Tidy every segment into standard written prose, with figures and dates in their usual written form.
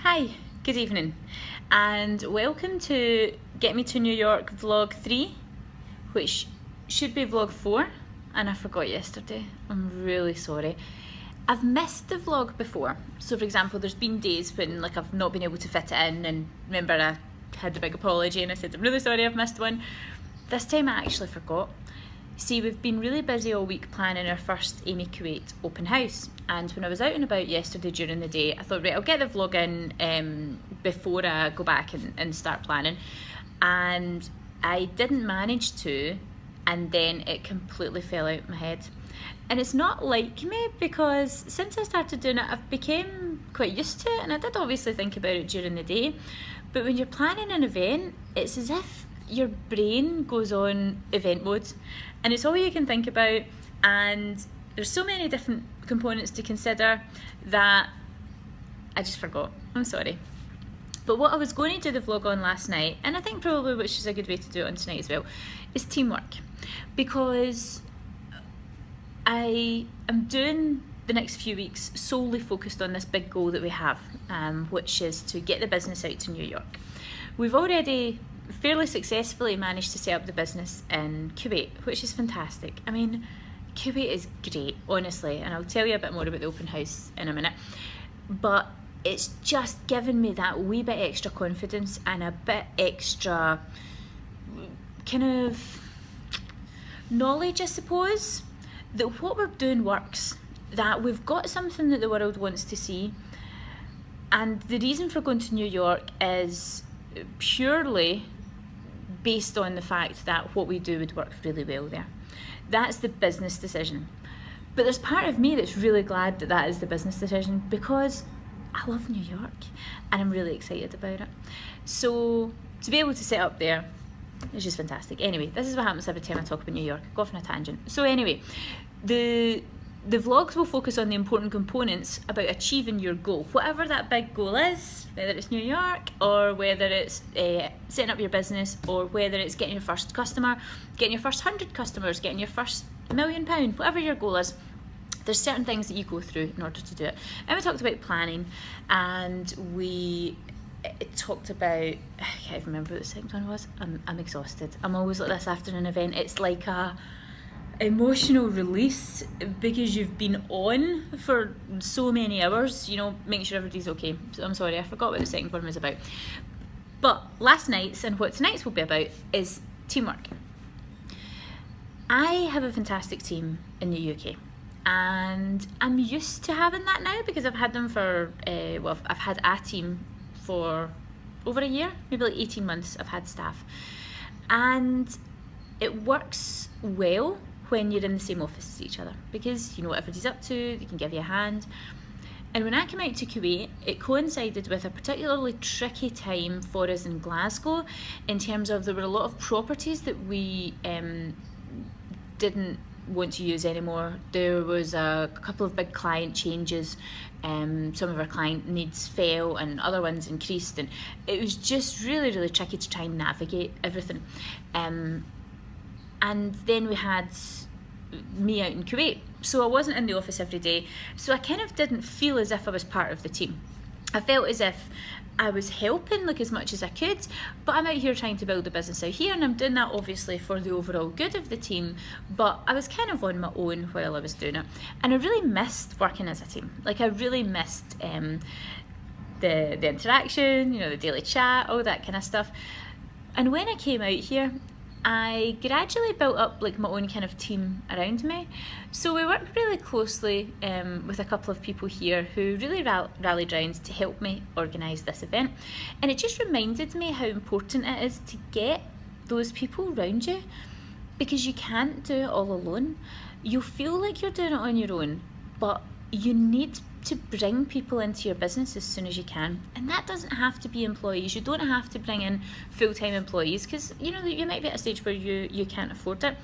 Hi, good evening, and welcome to Get Me to New York vlog 3, which should be vlog 4, and I forgot yesterday. I'm really sorry. I've missed the vlog before, so for example, there's been days when I've not been able to fit it in, and remember I had the big apology and I said I'm really sorry I've missed one. This time I actually forgot. See, we've been really busy all week planning our first Amy Kuwait open house, and when I was out and about yesterday during the day, I thought, right, I'll get the vlog in before I go back and start planning, and I didn't manage to, and then it completely fell out my head. And it's not like me, because since I started doing it, I've become quite used to it, and I did obviously think about it during the day, but when you're planning an event, it's as if your brain goes on event mode and it's all you can think about, and there's so many different components to consider that I just forgot. I'm sorry. But what I was going to do the vlog on last night, and I think probably which is a good way to do it on tonight as well, is teamwork, because I am doing the next few weeks solely focused on this big goal that we have, which is to get the business out to New York. We've already fairly successfully managed to set up the business in Kuwait, which is fantastic. I mean, Kuwait is great, honestly, and I'll tell you a bit more about the open house in a minute, but it's just given me that wee bit extra confidence and a bit extra kind of knowledge, I suppose, that what we're doing works, that we've got something that the world wants to see. And the reason for going to New York is purely based on the fact that what we do would work really well there. That's the business decision. But there's part of me that's really glad that that is the business decision, because I love New York and I'm really excited about it. So to be able to set up there is just fantastic. Anyway, this is what happens every time I talk about New York. I go off on a tangent. So anyway, the vlogs will focus on the important components about achieving your goal, whatever that big goal is, whether it's New York or whether it's setting up your business, or whether it's getting your first customer, getting your first 100 customers, getting your first £1 million, whatever your goal is. There's certain things that you go through in order to do it. And we talked about planning, and we talked about, I can't even remember what the second one was. I'm exhausted. I'm always like this after an event. It's like a emotional release, because you've been on for so many hours, making sure everybody's okay. So I'm sorry, I forgot what the second one was about. But last night's and what tonight's will be about is teamwork. I have a fantastic team in the UK, and I'm used to having that now, because I've had them for I've had a team for over a year, maybe like 18 months. I've had staff, and it works well when you're in the same office as each other, because you know what everybody's up to, they can give you a hand. And when I came out to Kuwait, it coincided with a particularly tricky time for us in Glasgow, in terms of there were a lot of properties that we didn't want to use anymore. There was a couple of big client changes, some of our client needs fell and other ones increased, and it was just really, really tricky to try and navigate everything. And then we had me out in Kuwait, so I wasn't in the office every day, so I kind of didn't feel as if I was part of the team. I felt as if I was helping as much as I could, but I'm out here trying to build the business out here, and I'm doing that obviously for the overall good of the team, but I was kind of on my own while I was doing it. And I really missed working as a team. I really missed the interaction, the daily chat, all that kind of stuff. And when I came out here, I gradually built up my own kind of team around me. So we worked really closely with a couple of people here who really rallied around to help me organise this event. And it just reminded me how important it is to get those people around you, because you can't do it all alone. You'll feel like you're doing it on your own, but you need to bring people into your business as soon as you can. And that doesn't have to be employees. You don't have to bring in full-time employees, because you might be at a stage where you can't afford it.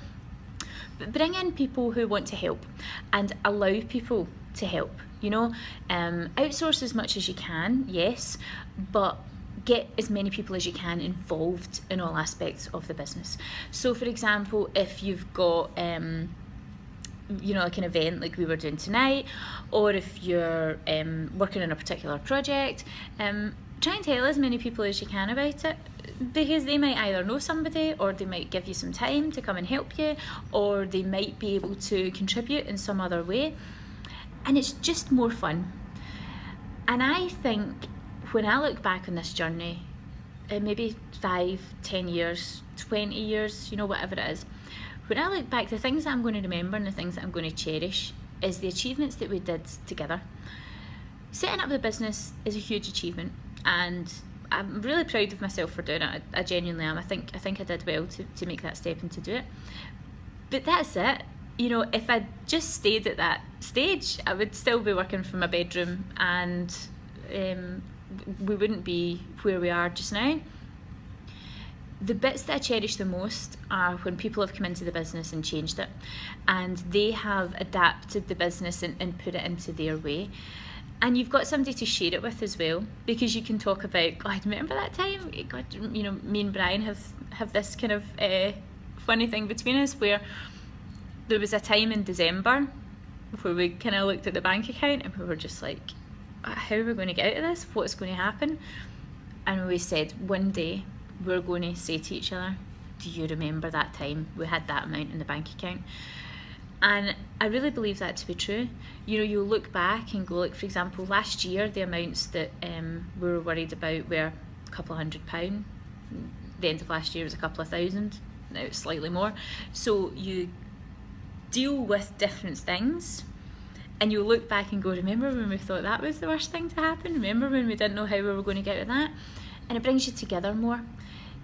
But bring in people who want to help, and allow people to help. Outsource as much as you can, yes, but get as many people as you can involved in all aspects of the business. So for example, if you've got like an event like we were doing tonight, or if you're working on a particular project, try and tell as many people as you can about it, because they might either know somebody, or they might give you some time to come and help you, or they might be able to contribute in some other way, and it's just more fun. And I think when I look back on this journey, maybe 5, 10 years, 20 years, whatever it is, when I look back, the things that I'm going to remember and the things that I'm going to cherish is the achievements that we did together. Setting up the business is a huge achievement, and I'm really proud of myself for doing it. I genuinely am. I think I did well to make that step and to do it. But that's it. If I just stayed at that stage, I would still be working from my bedroom, and we wouldn't be where we are just now. The bits that I cherish the most are when people have come into the business and changed it, and they have adapted the business and put it into their way. And you've got somebody to share it with as well, because you can talk about, God, remember that time? God, me and Brian have this kind of funny thing between us, where there was a time in December where we kind of looked at the bank account and we were just like, how are we going to get out of this? What's going to happen? And we said, one day we're going to say to each other, do you remember that time we had that amount in the bank account? And I really believe that to be true. You look back and go, like, for example, last year the amounts that we were worried about were a couple of £100. The end of last year was a couple of thousand. Now it's slightly more. So you deal with different things, and you look back and go, remember when we thought that was the worst thing to happen? Remember when we didn't know how we were going to get out of that? And it brings you together more.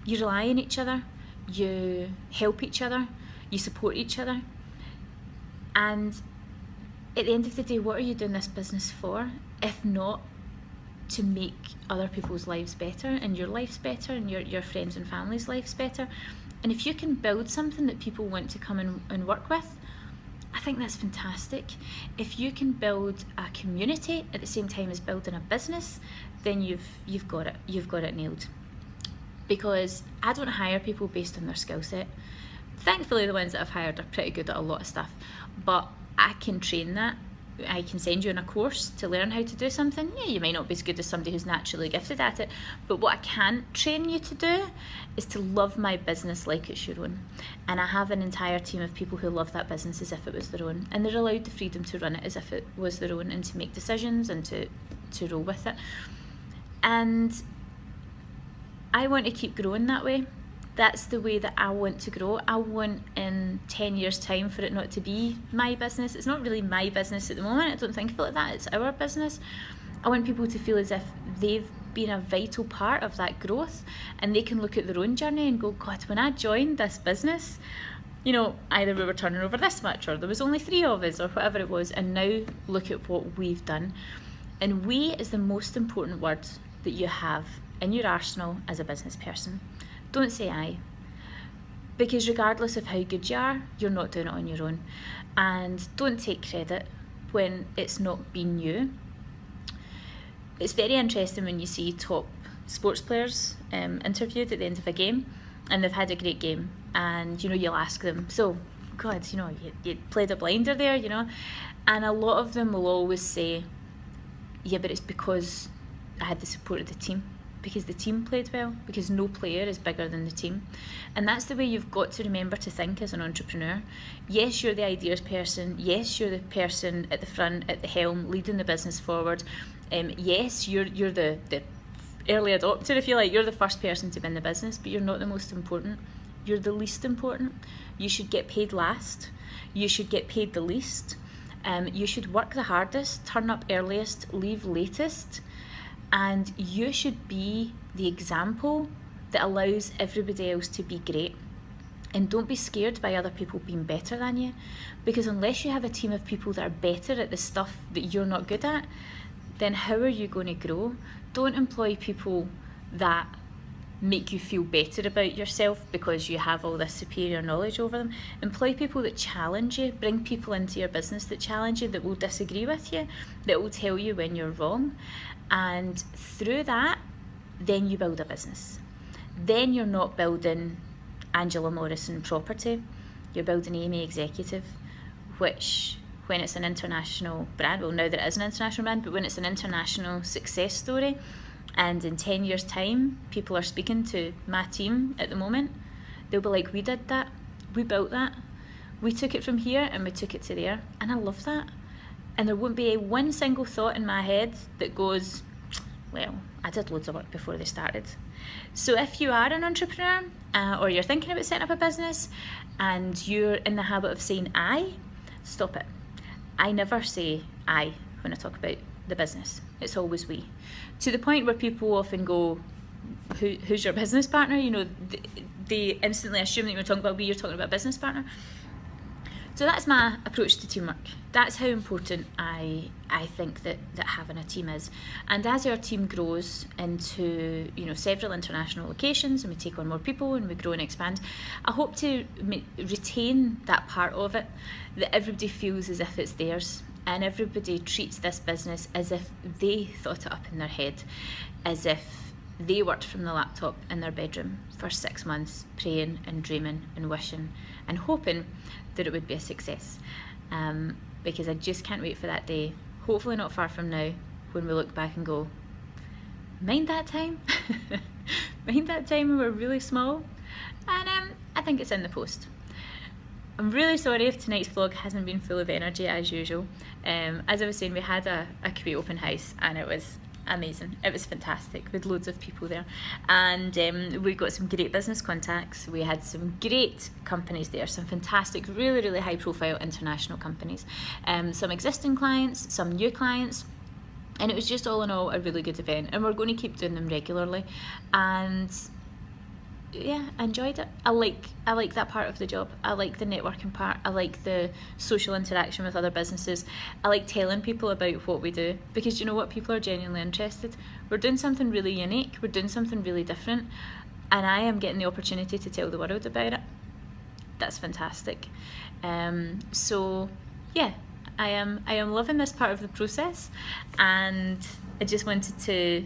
You rely on each other, you help each other, you support each other. And at the end of the day, what are you doing this business for, if not to make other people's lives better, and your life's better, and your friends and family's lives better? And if you can build something that people want to come and work with, I think that's fantastic. If you can build a community at the same time as building a business, then you've got it nailed. Because I don't hire people based on their skill set. Thankfully, the ones that I've hired are pretty good at a lot of stuff, but I can train that. I can send you on a course to learn how to do something. Yeah, you might not be as good as somebody who's naturally gifted at it, but what I can't train you to do is to love my business like it's your own. And I have an entire team of people who love that business as if it was their own, and they're allowed the freedom to run it as if it was their own, and to make decisions and to roll with it. And I want to keep growing that way. That's the way that I want to grow. I want in 10 years' time for it not to be my business. It's not really my business at the moment. I don't think of it like that. It's our business. I want people to feel as if they've been a vital part of that growth, and they can look at their own journey and go, God, when I joined this business, either we were turning over this much, or there was only 3 of us, or whatever it was, and now look at what we've done. And we is the most important word that you have in your arsenal as a business person. Don't say I, because regardless of how good you are, you're not doing it on your own. And don't take credit when it's not been you. It's very interesting when you see top sports players interviewed at the end of a game, and they've had a great game, and you'll ask them, so God, you played a blinder there, and a lot of them will always say, yeah, but it's because I had the support of the team. Because the team played well, because no player is bigger than the team. And that's the way you've got to remember to think as an entrepreneur. Yes, you're the ideas person. Yes, you're the person at the front, at the helm, leading the business forward. Yes, you're the early adopter, if you like. You're the first person to be in the business, but you're not the most important. You're the least important. You should get paid last. You should get paid the least. You should work the hardest, turn up earliest, leave latest. And you should be the example that allows everybody else to be great. And don't be scared by other people being better than you, because unless you have a team of people that are better at the stuff that you're not good at, then how are you going to grow? Don't employ people that make you feel better about yourself because you have all this superior knowledge over them. Employ people that challenge you. Bring people into your business that challenge you, that will disagree with you, that will tell you when you're wrong. And through that, then you build a business. Then you're not building Angela Morrison property, you're building Amy Executive, which when it's an international brand, well now that it is an international brand, but when it's an international success story, and in 10 years time people are speaking to my team at the moment, they'll be like, we did that, we built that, we took it from here and we took it to there. And I love that. And there won't be one single thought in my head that goes, well, I did loads of work before they started. So if you are an entrepreneur or you're thinking about setting up a business and you're in the habit of saying I, stop it. I never say I when I talk about the business. It's always we. To the point where people often go, who's your business partner? You know, they instantly assume that you're talking about we, you're talking about a business partner. So that's my approach to teamwork. That's how important I think that having a team is. And as our team grows into, you know, several international locations and we take on more people and we grow and expand, I hope to retain that part of it, that everybody feels as if it's theirs and everybody treats this business as if they thought it up in their head, as if they worked from the laptop in their bedroom for 6 months, praying and dreaming and wishing and hoping that it would be a success. Because I just can't wait for that day, hopefully not far from now, when we look back and go, mind that time? Mind that time when we were really small? And I think it's in the post. I'm really sorry if tonight's vlog hasn't been full of energy as usual. As I was saying, we had a Kuwait open house and it was amazing. It was fantastic with loads of people there, and we got some great business contacts. We had some great companies there, some fantastic, really high profile international companies, some existing clients, some new clients, and it was just all in all a really good event, and we're going to keep doing them regularly. And yeah, I enjoyed it. I like that part of the job. I like the networking part. I like the social interaction with other businesses. I like telling people about what we do, because you know what, people are genuinely interested. We're doing something really unique, we're doing something really different, and I am getting the opportunity to tell the world about it. That's fantastic. So yeah, I am loving this part of the process, and I just wanted to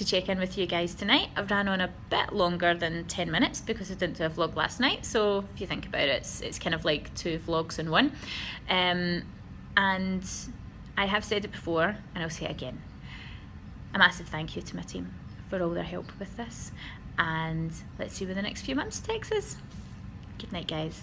check in with you guys tonight. I've ran on a bit longer than 10 minutes because I didn't do a vlog last night, so if you think about it, it's kind of like 2 vlogs in one. And I have said it before and I'll say it again, a massive thank you to my team for all their help with this, and let's see where the next few months takes us. Good night, guys.